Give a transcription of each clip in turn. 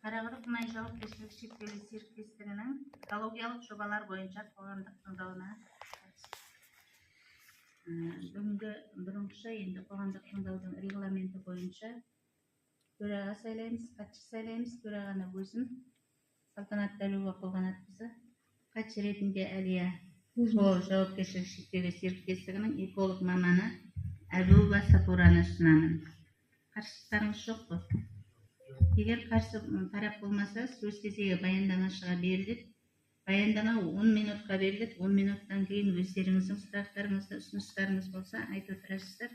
Қарақұдық мұнай жауапкершілігі шектеулі серіктестігінің экологиялық жобалар бойынша қоғамдық тыңдауына бүгінгі бұрынғыша енді қоғамдық тыңдаудың регламенті бойынша төраға сайлаймыз, хатшы сайлаймыз. Төрағаны өзім Салтанат Әлуова Қолғанатқызы, хатшы ретінде Әлия жауапкершілігі шектеулі серіктестігінің эколог маманы Әбуова Сапураны ұсынамын. Қарсылықтарыңыз жоқ қой? Егер қарсы тарап болмаса, сөз кезегі баяндамашыға беріледі. Баяндама 10 минутқа беріледі. 10 минуттан кейін өздеріңіздің сұрақтарыңызды, ұсыныстарыңыз болса, айтып отырасыздар.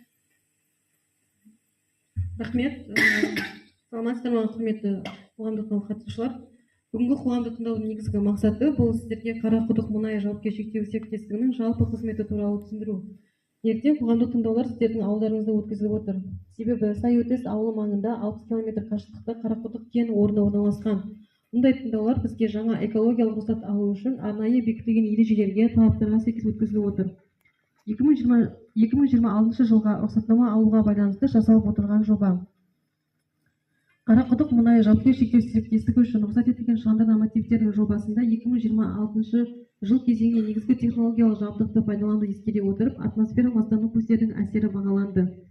Рахмет. Саламатсыздар ма, құрметті қоғамдық қатысушылар. Бүгінгі қоғамдық тыңдаудың негізгі мақсаты бұл сіздерге Қарақұдық мұнай жауапкершілігі шектеулі серіктестігінің жалпы қызметі туралы түсіндіру. Ертең қоғамдық тыңдаулар сіздердің ауылдарыңызда өткізіліп отыр. Себебі Сайөтес ауылы маңында 60 км қашықтықта Қарақұдық кен орны орналасқан. Мұндай тыңдаулар бізге жаңа экологиялық рұқсат алу үшін арнайы бекітілген ережелерге, талаптарға сәйкес өткізіліп отыр. 2026 жылға рұқсатнама алуға байланысты жасалып отырған жоба. Қарақұдық мұнай жауапкершілігі шектеулі серіктестігі үшін рұқсат етілген шығындар нормативтерінің жобасында 2026 жыл кезеңге негізгі технологиялық жабдықты пайдалануды ескере отырып, атмосфера ластану көздерінің әсері бағаланды.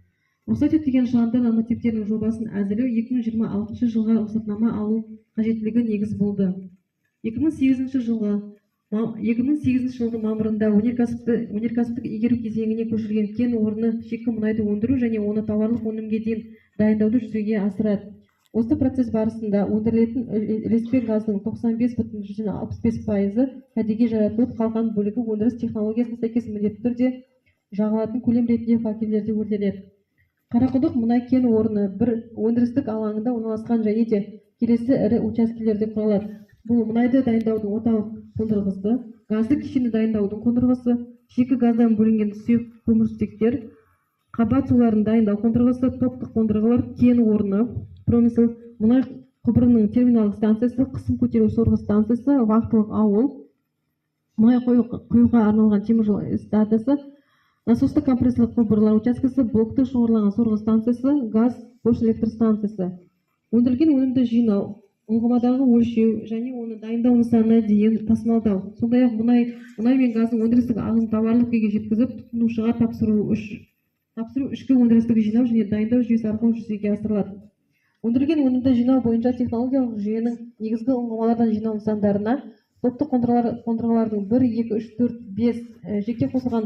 Рұқсат етілген шығындар нормативтерінің жобасын әзірлеу 2026 жылға рұқсатнама алу қажеттілігі негіз болды. 2008 жылдың мамырында өнеркәсіптік игеру кезеңіне көшірген кен орны шикі мұнайды өндіру және оны тауарлық өнімге дейін дайындауды жүзеге асырады. Осы процесс барысында өндірілетін ілеспе газының 95,65% кәдеге жаратылып, қалған бөлігі өндіріс технологиясына сәйкес міндетті түрде жағылатын көлем ретінде факелдерде өртеледі. Қарақұдық мұнай кен орны бір өндірістік алаңында орналасқан және де келесі ірі учаскелерде құралады. Бұл мұнайды дайындаудың орталық қондырғысы, газды кешені дайындаудың қондырғысы, шикі газдан бөлінген сұйық көмірсутектер, қабат суларын дайындау қондырғысы, топтық қондырғылар, кен орны, промысел, мұнай құбырының терминалдық станциясы, қысым көтеру сорғы станциясы, вахталық ауыл, мұнай құюға арналған теміржол эстрадасы, насосты компрессорлық құбырлар учаскесі, блокты шоғырлаған сорғы станциясы, газ көш электр станциясы. Өндірілген өнімді жинау, ұңғымадағы өлшеу және оны дайындау нысанына дейін тасымалдау. Сондай-ақ мұнай мен газдың өндірістік ағынын тауарлық күйге жеткізіп, тұтынушыға тапсыру ішкі өндірістік жинау және дайындау жүйесі арқылы жүзеге асырылады. Өндірілген өнімді жинау бойынша технологиялық жүйенің негізгі ұңғымалардан жинау нысандарына топтық қондырғылардың 1, 2, 3, 4, 5 жеке қосылған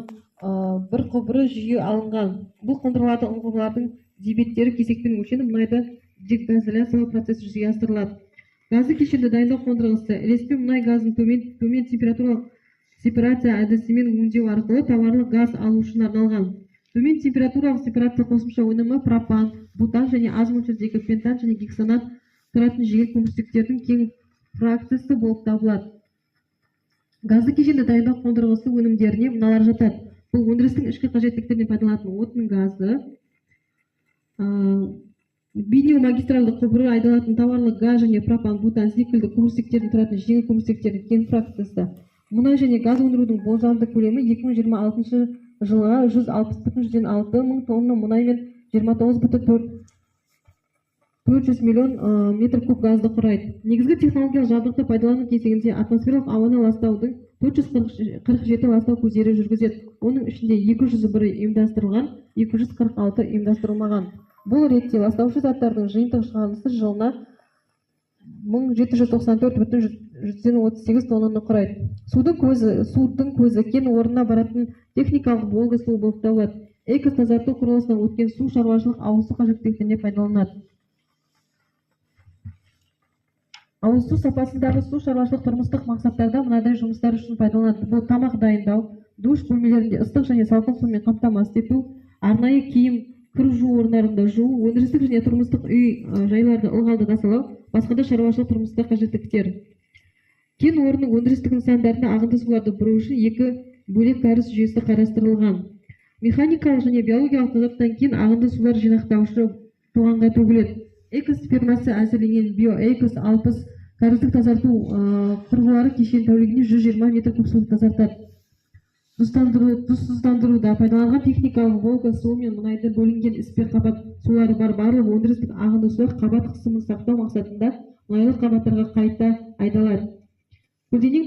бір құбыры жүйе алынған. Бұл қондырғыларды ұңғымалардың дебеттері кесекпен өлшеніп, мұнайды дегазоляциялау процесі жүзеге асырылады. Газды кешенді дайындау қондырғысы ілеспе мұнай газын төмен температуралық сепарация әдісімен өңдеу арқылы тауарлық газ алу үшін арналған. Төмен температуралық сепарация қосымша өнімі пропан, бутан және аз мөлшердегі пентан және гексанат тұратын жеңіл көмірсутектердің кең фракциясы болып табылады. Газды кешенді дайындау қондырғысы өнімдеріне мыналар жатады. Бұл өндірістің ішкі қажеттіліктеріне пайдаланылатын отын газы, бейнеомагистралды құбыры айдалатын тауарлық газ және пропан, бутан секілді көмірсутектердің тұратын жеңіл көмірсутектердің кең фракциясы. Мұнай және газ өндірудің болжамды көлемі 2026 жылға 160,6 мың тонна мұнай мен 29,4 миллион метр куб газды құрайды. Негізгі технологиялық жабдықты пайдалану кезеңінде атмосфералық ауаны ластаудың 447 ластау көздері жүргізеді. Оның ішінде 201 ұйымдастырылған, 246 ұйымдастырылмаған. Бұл ретте ластаушы заттардың жиынтық шығарындысы жылына 1794,138 тоннаны құрайды. Судың көзі кен орнына баратын техникалық волга суы болып табылады. Экос тазарту құрылысынан өткен су шаруашылық ауызсу қажеттіліктеріне пайдаланады. Ауызсу сапасындағы су шаруашылық тұрмыстық мақсаттарда мынадай жұмыстар үшін пайдаланады. Бұл тамақ дайындау, душ бөлмелерінде ыстық және салқын сумен қамтамасыз ету, арнайы киім, кір жуу орындарында жуу, өндірістік және тұрмыстық үй жайларды ылғалды тасалау, басқа да шаруашылық тұрмыстық қажеттіліктер. Кен орнының өндірістік нысандарына ағынды суларды бұру үшін 2 бөлек кәріз жүйесі қарастырылған. Механикалық және биологиялық тазалықтан кейін ағынды сулар жинақтаушы тоғанға төгіледі. Экос фирмасы әзірленген биоэкос 60 кәріздік тазарту құрылғылары кешен тәулігіне 120 метр куб суды тазартады. Тұзсыздандыруда пайдаланған техникалық волга суы мен мұнайды бөлінген іспе қабат сулары бар барлық өндірістік ағынды сулар қабат қысымын сақтау мақсатында лайлық қабаттарға қайта айдалады. Көлденең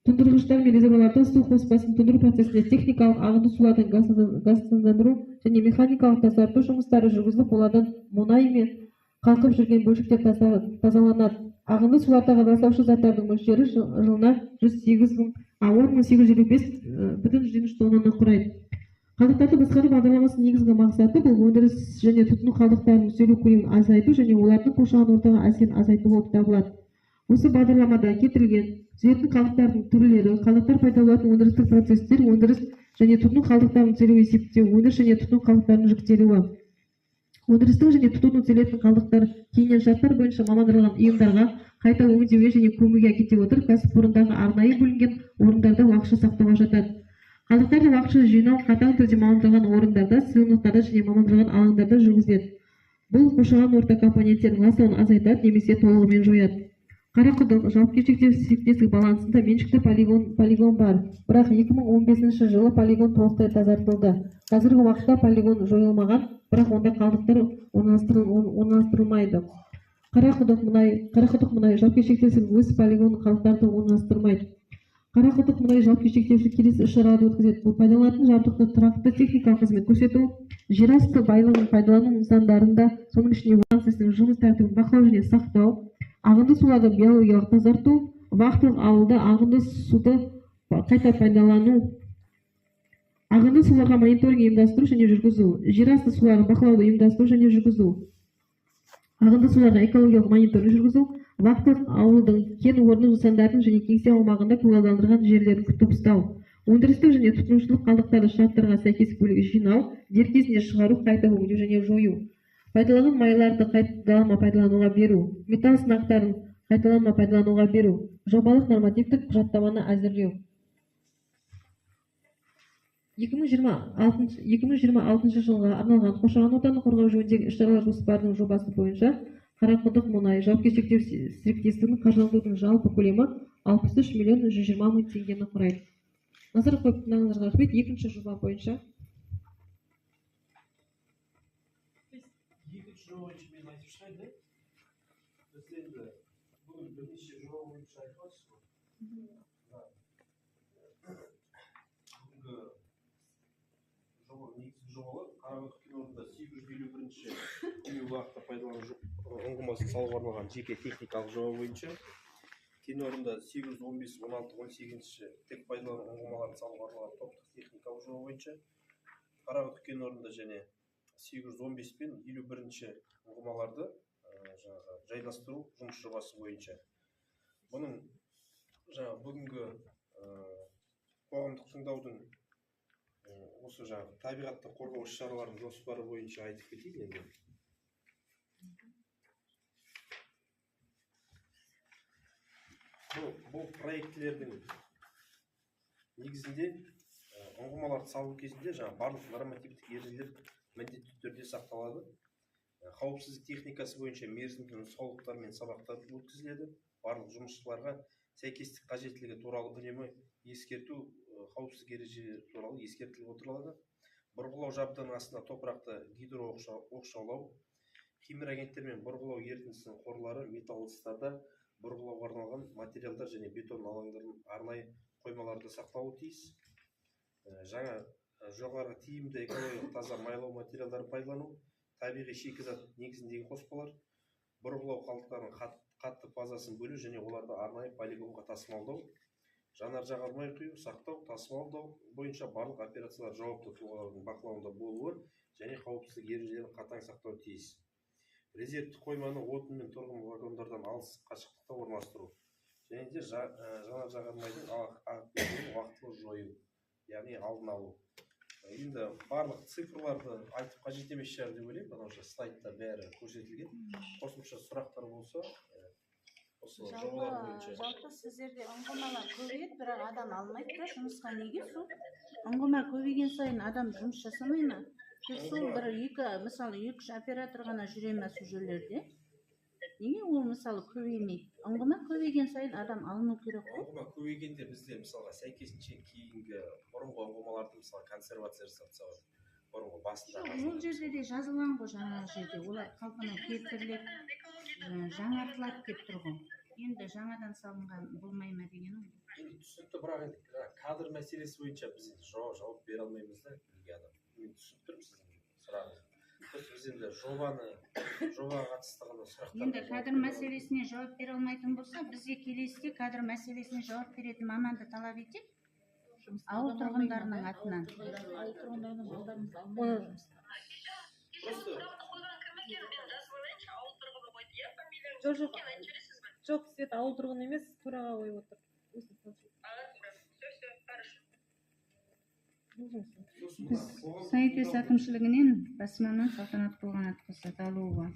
тұндырғыштар мен резервуарларда су қоспасын тұндыру процесінде техникалық ағынды сулардан газсыздандыру және механикалық тазарту жұмыстары жүргізіліп, олардан мұнай мен қалқып жүрген бөлшектер тазаланады. Ағынды сулардағы ластаушы заттардың мөлшері жылына 10,855,3 тоннаны құрайды. Қалдықтарды басқару бағдарламасының негізгі мақсаты бұл өндіріс және тұтыну қалдықтарының сөйлеу көлемін азайту және олардың қоршаған ортаға әсерін азайту болып табылады. Осы бағдарламада келтірілген түзетін қалдықтардың түрлері, қалдықтар пайдаланылатын өндірістік процестер, өндіріс және тұтыну қалдықтарын сөйлеу есептеу, өндіріс және тұтыну қалдықтарының жүктелуі. Өндірістік және тұтыну өтелетін қалдықтар кейіннен шарттар бойынша мамандырылған ұйымдарға қайта өңдеуге және көмуге әкете отырып, кәсіпорындағы арнайы бөлінген орындарда уақытша сақтауға жатады. Қалдықтарды уақытша жинау қатаң түрде мамандырылған орындарда, сыйымдылықтарда және мамандырылған алаңдарда жүргізіледі. Бұл қоршаған орта компоненттердің ластауын азайтады немесе толығымен жояды. Қарақұдық жауапкершілігі серіктестік балансында меншікті полигон бар, бірақ 2015 жылы полигон толықтай тазартылды. Қазіргі уақытта полигон жойылмаған, бірақ онда қалдықтар орналастырылмайды. Қарақұдық мұнай жауапкершілігі өз полигон қалдықтарды орналастырмайды. Қарақұдық мұнай жауапкершілігі келесі іс-шараларды өткізеді. Бұл пайдаланатын жабдықты тұрақты техникалық қызмет көрсету, жерасты байлығын пайдалану нысандарында, соның ішінде станциясының жұмыс тәртібін бақылау және сақтау, ағынды суларды биологиялық тазарту, вахталық ауылда ағынды суды қайта пайдалану, ағынды суларға мониторинг ұйымдастыру және жүргізу, жерасты суларын бақылауды ұйымдастыру және жүргізу, ағынды суларға экологиялық мониторинг жүргізу, вахталық ауылдың кен орны нысандарын және кеңсе аумағында көгалдандырған жерлерін күтіп ұстау, өндірістік және тұтынушылық қалдықтарды шарттарға сәйкес бөлігі жинау, дер кезінде шығару, қайта өңдеу және жою. Пайдаланған майларды қайталанма пайдалануға беру, металл сынақтарын қайталанма пайдалануға беру, жобалық нормативтік құжаттаманы әзірлеу. 2026 жылға арналған қоршаған ортаны қорғау жөніндегі іс-шаралар жоспарының жобасы бойынша Қарақұдық мұнай жауапкершілігі серіктестігінің қаржыландырудың жалпы көлемі 63,120,000 теңгені құрайды. Назар қойып тыңдағандарыңызға рахмет. Екінші жоба бойынша мен айтып шығайын, біз енді бүгін бірнеше жоба бойынша айтып жатырсыз ғой. Бүгінгі жоба, негізгі жобалар Қарақұдық кен орнында 851-ші көмек уақытта пайдалану ұңғымасын салуға арналған жеке техникалық жоба бойынша, кен орнында 815, 16, 18-ші тек пайдалану ұңғымаларын салуға арналған топтық техникалық жоба бойынша, Қарақұдық кен орнында және 815 пен 51-ші ұңғымаларды жайластыру жұмыс жобасы бойынша. Бұның бүгінгі қоғамдық тыңдаудың осы табиғатты қорғау іс-шараларының жоспары бойынша айтып кетейін енді. Бұл проектілердің негізінде ұңғымаларды салу кезінде барлық нормативтік ережелер міндетті түрде сақталады. Қауіпсіздік техникасы бойынша мерзімді нұсқаулықтар мен сабақтар өткізіледі. Барлық жұмысшыларға сәйкестік қажеттілігі туралы үнемі ескерту, қауіпсіздік ережелері туралы ескертіліп отырылады. Бұрғылау жабдығының астына топырақты гидрооқшаулау, химиоагенттер мен бұрғылау ерітіндісінің қорлары, металл ыдыстарда бұрғылауға арналған материалдар және бетон алаңдардың арнайы қоймаларда сақталуы тиіс. Жаңа жоғары тиімді экологиялық таза майлау материалдарын пайдалану, табиғи шикізат негізіндегі қоспалар, бұрғылау қалдықтарының қатты фазасын бөлу және оларды арнайы полигонға тасымалдау, жанар-жағармай құю, сақтау, тасымалдау бойынша барлық операциялар жауапты тұлғалардың бақылауында болуы және қауіпсіздік ережелерін қатаң сақтау тиіс. Резервті қойманы отын мен тұрғын вагондардан алыс қашықтықта орналастыру және де жанар-жағармайдың уақытылы жою, яғни алдын алу. Енді барлық цифрларды айтып қажет емес шығар деп ойлаймын, потому что слайдта бәрі көрсетілген. Қосымша сұрақтар болса, осы жобалар бойынша. Жалпы сіздерде ұңғымалар көбейеді, бірақ адам алмайды да жұмысқа. Неге сол? Ұңғыма көбейген сайын адам жұмыс жасамай ма? Сол мысалы 2-3 оператор ғана жүре ме сол жерлерде? Неге ол мысалы көбеймейді? Ұңғыма көбейген сайын адам алыну керек қой. Ұңғыма көбейгенде бізде мысалға сәйкесінше кейінгі бұрынғы ұңғымаларды мысалы консервация жасатса, бұрынғы басында. Ол жерде де жазылған ғой жаңағы жерде, олай қалпына келтіріледі. жаңартылады деп тұр ғой. Енді жаңадан салынған болмай ма дегенім. Енді түсінікті, бірақ енді кадр мәселесі бойынша біз жауап бере алмаймыз да бізге адам. Мен түсініп тұрмын сіздің сұрағыңызды. Біз енді жобаға қатысты ғана сұрақтар. Енді кадр мәселесіне жауап бере алмайтын болса, бізге келесіде кадр мәселесіне жауап беретін маманды талап етіп, ауыл тұрғындарының атынан. Ауыл тұрғындарының балдарымызды алмай жұмысқа. Жоқ, Свет ауыл тұрғыны емес, төраға қойып отыр. Біз Сайытес әкімшілігінен бас маман Салтанат Құлғанатқызы Далуова.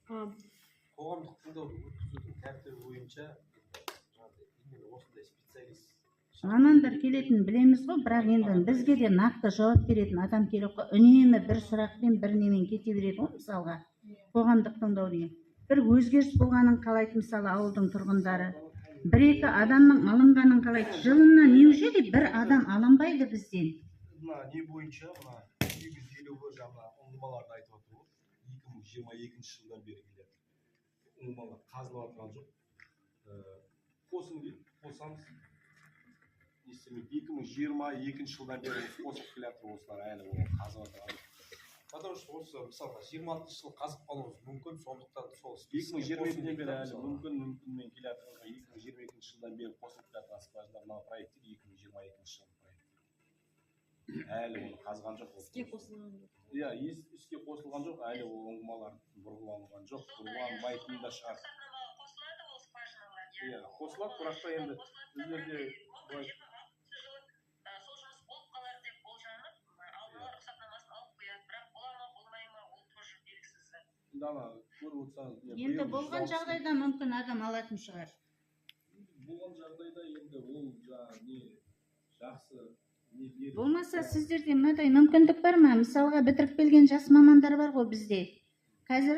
Қоғамдық тыңдауды өткізудің тәртібі бойынша осындай специалист Мамандар келетін білеміз ғой, бірақ енді бізге де нақты жауап беретін адам керек қой. Үнемі бір сұрақпен бір немен кете береді ғой, мысалға қоғамдық тыңдау деген. Бір өзгеріс болғанын қалайды, мысалы ауылдың тұрғындары. Бір-екі адамның алынғанын қалайды. Жылына неужели бір адам алынбайды бізден? Мына не бойынша, мына 250 жаңа ұңғымаларды айтып отыр ғой. 2022 жылдан бері келеді. Ұңғымалар қазылып жатқан жоқ. Қосын дейді, қосамыз. 2022 жылдан бері қосып келе жатыр осылар әлі қазылып жатқан. Потому что осы мысалға 26 жыл қазып қалуымыз мүмкін, сондықтан сол 2022-ден бері әлі мүмкінмен келе жатқан 2022 жылдан бері қосылып келе жатқан скважина мына проекті 2022 жылғы проект. Әлі оны қазған жоқ. Іске қосылған жоқ. Иә, іске қосылған жоқ, әлі ол ұңғымалар бұрғыланған жоқ, бұрғыланбайтын да шығар. Иә, қосылады, бірақ та енді біздерде Енді болған жағдайда мүмкін адам алатын шығар. Болған жағдайда енді ол жақсы Болмаса сіздерде мынадай мүмкіндік бар ма? Мысалға бітіріп келген жас мамандар бар ғой бізде. Қазір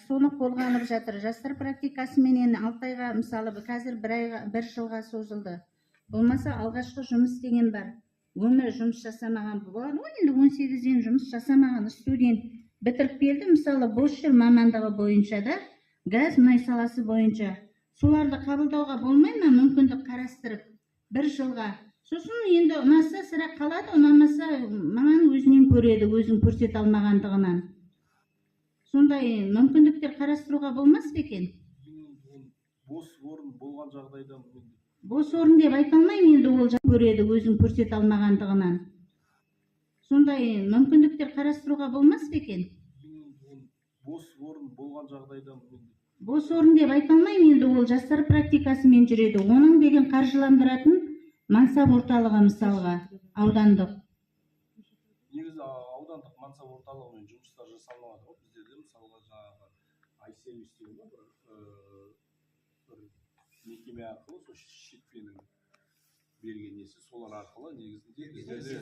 соны қолға алып жатыр. Жастар практикасыменен 6 айға, мысалы қазір 1 жылға созылды. Болмаса алғашқы жұмыс деген бар. Өмірі жұмыс жасамаған болады ғой, енді 18-ден жұмыс жасамаған студент бітіріп келді, мысалы бос жүр мамандығы бойынша да, газ мұнай саласы бойынша. Соларды қабылдауға болмай ма, мүмкіндік қарастырып 1 жылға. Сосын енді ұнаса сірә қалады, ұнамаса маман өзінен көреді, өзін көрсете алмағандығынан. Сондай мүмкіндіктер қарастыруға болмас па екен? Бос орын болған жағдайда Бос орын деп айта алмаймын, енді ол көреді, өзін көрсете алмағандығынан. Сондай мүмкіндіктер қарастыруға болмас па екен? Бос орын болған жағдайда Бос орын деп айта алмаймын, енді ол жастар практикасымен жүреді. Оның деген қаржыландыратын мансап орталығы мысалға, аудандық. Негізі аудандық мансап орталығымен жұмыстар жасалынады ғой. Біздерде мысалға жаңағы айсервис деген бір мекеме арқылы сол шетпенің берген несі, солар арқылы негізінде біздерде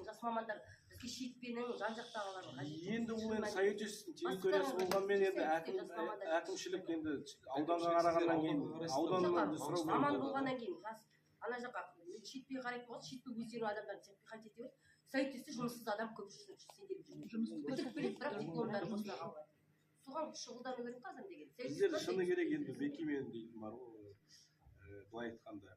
жас мамандар бізге шетпенің жан-жақтағылар енді ол енді Союзтың территориясы болғанмен енді әкімшілік енді ауданға қарағаннан кейін ауданнан сұрау маман болғаннан кейін ана жаққа шетпеге қарайтын болса, шетпе өздері адамдарды шетпе қайтеді деп Союзте жұмыссыз адам көп жүрсін бітіріп келеді, бірақ дипломдары босқа қалған. Соған шұғылдану керек қазір деген. Біздер шыны керек енді мекемен дейтін бар ғой, былай айтқанда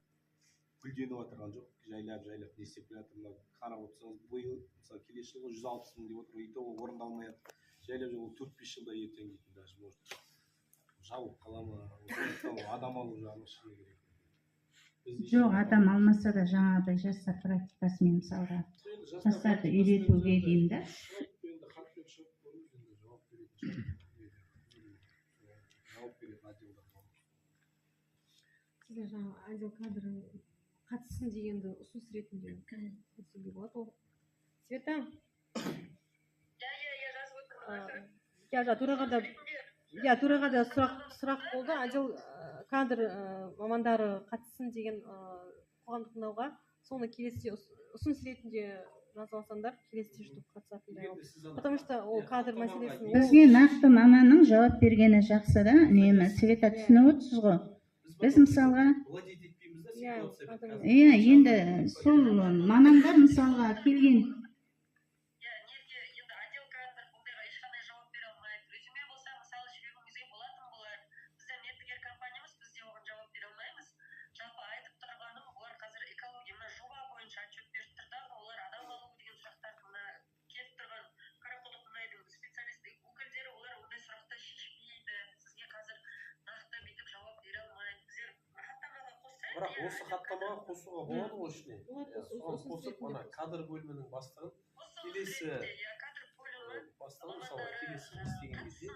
гүлденіп отырған жоқ, жайлап не істеп келе жатыр. Мына қарап отырсаңыз, биыл мысалы келесі жылы 160 мың деп отыр, итого орындалмай жатыр. Жайлап ол 4-5 жылда ертең дейтін даже может жабылып қала ма, адам алу жағынан шыны керек. Жоқ, адам алмаса да жаңағыдай жастар практикасымен мысалға жастарды үйретуге дейін да. Сіздер жаңа отдел кадры қатыссын дегенді ұсыныс ретінде көрсетуге болады ол. Света? Төрағада сұрақ болды. Отдел кадр мамандары қатыссын деген қоғамдық тыңдауға. Соны келесіде ұсыныс ретінде жазып алсаңдар, келесіде жұтып қатысатындай. Потому что ол кадр мәселесін Бізге нақты маманның жауап бергені жақсы да, үнемі Света түсініп отырсыз ғой. Біз мысалға енді сол мамандар мысалға келген бірақ осы хаттамаға қосуға болады ғой ішіне. Болады, Соған сосын қосып, ретінде ана кадр бөлімінің бастығын келесі бастығы мысалы келесі істеген кезде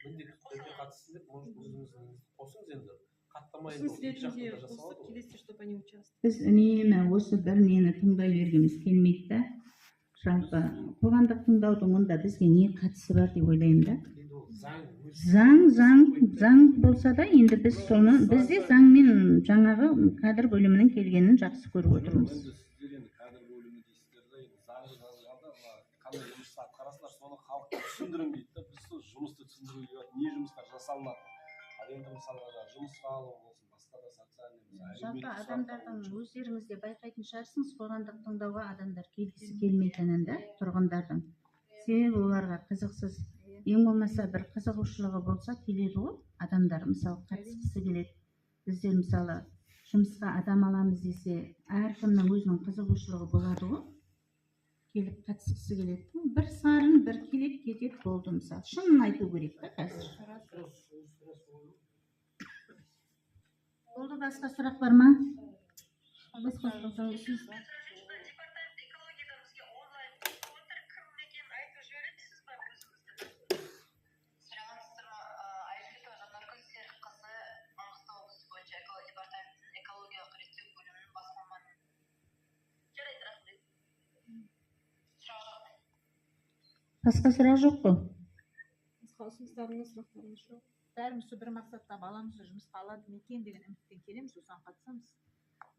міндетті түрде қатыссын деп, может, өзіңіздің қосыңыз енді. Хаттама енді ұсыныс ол екі ретінде жақта да қоссақ жасалады ғой. келесі, чтобы они участвовали. біз үнемі осы бір нені тыңдай бергіміз келмейді да. Жалпы қоғамдық тыңдаудың мұнда бізге не қатысы бар деп ойлаймын да. Енді ол заң Заң болса да енді біз соны, біз де заңмен жаңағы кадр бөлімінің келгенін жақсы көріп отырмыз. Енді сіздер енді кадр бөлімі дейсіздер да, енді заңды жазғанда қандай жұмысты атқарасыздар, соны халыққа түсіндірін дейді да. Біз сол жұмысты түсіндіруге болады, не жұмыстар жасалынады. Ал енді мысалға жұмысқа алу болсын, басқа да социальный, Жалпы адамдардың өздеріңіз де байқайтын шығарсыңыз, қоғамдық тыңдауға адамдар келгісі келмейтінін да, тұрғындардың. Себебі оларға қызықсыз, ең болмаса бір қызығушылығы болса келеді ғой, адамдар мысалы қатысқысы келеді. Біздер мысалы жұмысқа адам аламыз десе, әркімнің өзінің қызығушылығы болады ғой, келіп қатысқысы келеді. Бір сарын, бір келеді, кетеді, болды мысалы. Шынын айту керек та қазір. Болды, басқа сұрақ бар ма? Басқа сұрақтар сіз Департамент экологиядан бізге онлайн отыр, кім екенін айтып жібересіз ба өзіңізді? Саламатсыздар ма? Айжелка Жанаргүл Серікқызы, Маңғыстау облысы бойынша департаментінің экологиялық реттеу бөлімінің бас маманы. Жарайды, рахмет. Сұрақ жоқ. Басқа сұрақ жоқ қой? басқа ұсыныстарыңыз, сұрақтарыңыз жоқ. бәріміз бір мақсатта баламызды жұмысқа алады ма екен деген үмітпен келеміз, осыған қатысамыз.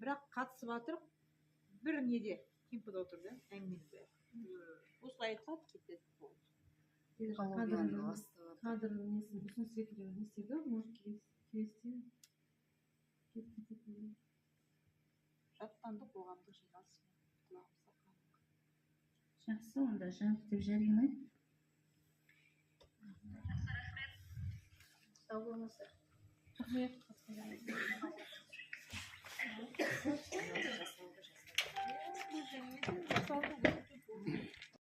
Бірақ қатысып жатырып, бір неде кемпіде отыр да, әңгіменің бәрі. Осылай айтылады, кетеді болды. Кадр несін ұсыныс ретінде не істеді, может келесіде келіп кететін. Жаттанды қоғамдық жиналыс. Жақсы, онда жаңғыртып жариялайды. Сау болыңыздар. Рахмет.